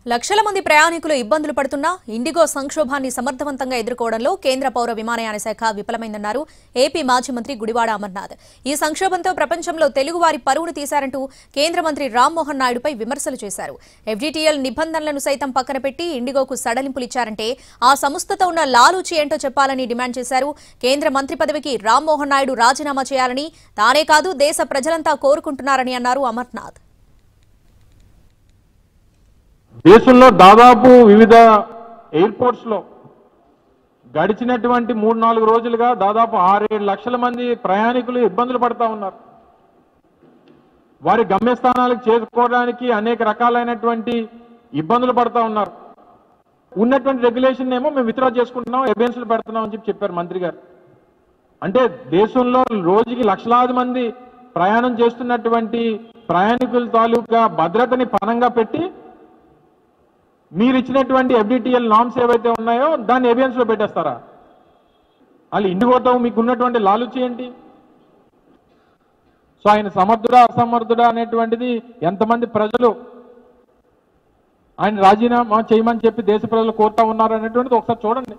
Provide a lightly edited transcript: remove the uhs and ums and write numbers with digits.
లక్షల మంది ప్రయాణికులు ఇబ్బందులు పడుతున్నా ఇండిగో సంక్షోభాన్ని సమర్థవంతంగా ఎదుర్కోవడంలో కేంద్ర పౌర విమానయాన శాఖ విఫలమైందన్నారు ఏపీ మాజీ మంత్రి గుడివాడ అమర్నాథ్. ఈ సంక్షోభంతో ప్రపంచంలో తెలుగువారి పరువును తీశారంటూ కేంద్ర మంత్రి రామ్మోహన్ నాయుడుపై విమర్శలు చేశారు. ఎఫ్డీటీఎల్ నిబంధనలను సైతం పక్కన పెట్టి ఇండిగోకు సడలింపులిచ్చారంటే ఆ సంస్థతో ఉన్న లాలూచి ఏంటో చెప్పాలని డిమాండ్ చేశారు. కేంద్ర మంత్రి పదవికి రామ్మోహన్ నాయుడు రాజీనామా చేయాలని తానే కాదు దేశ ప్రజలంతా కోరుకుంటున్నారని అన్నారు అమర్నాథ్. దేశంలో దాదాపు వివిధ ఎయిర్పోర్ట్స్ లో గడిచినటువంటి 3-4 రోజులుగా దాదాపు 6-7 లక్షల మంది ప్రయాణికులు ఇబ్బందులు పడతా ఉన్నారు. వారి గమ్యస్థానాలకు చేరుకోవడానికి అనేక రకాలైనటువంటి ఇబ్బందులు పడతా ఉన్నారు. ఉన్నటువంటి రెగ్యులేషన్ ఏమో మేము విత్డ్రా చేసుకుంటున్నాం, ఎవిడెన్స్లు పెడుతున్నాం అని చెప్పారు మంత్రి గారు. అంటే దేశంలో రోజుకి లక్షలాది మంది ప్రయాణం చేస్తున్నటువంటి ప్రయాణికుల తాలూకా భద్రతని పణంగా పెట్టి మీరు ఇచ్చినటువంటి ఎఫ్డీటీఎల్ నామ్స్ ఏవైతే ఉన్నాయో దాన్ని ఎవిడెన్స్ లో పెట్టేస్తారా? వాళ్ళు ఇండిగోతో మీకు ఉన్నటువంటి లాలూచి ఏంటి? సో ఆయన సమర్థుడా అసమర్థుడా అనేటువంటిది ఎంతమంది ప్రజలు ఆయన రాజీనామా చేయమని చెప్పి దేశ ప్రజలు కోరుతా ఉన్నారు అనేటువంటిది ఒకసారి చూడండి.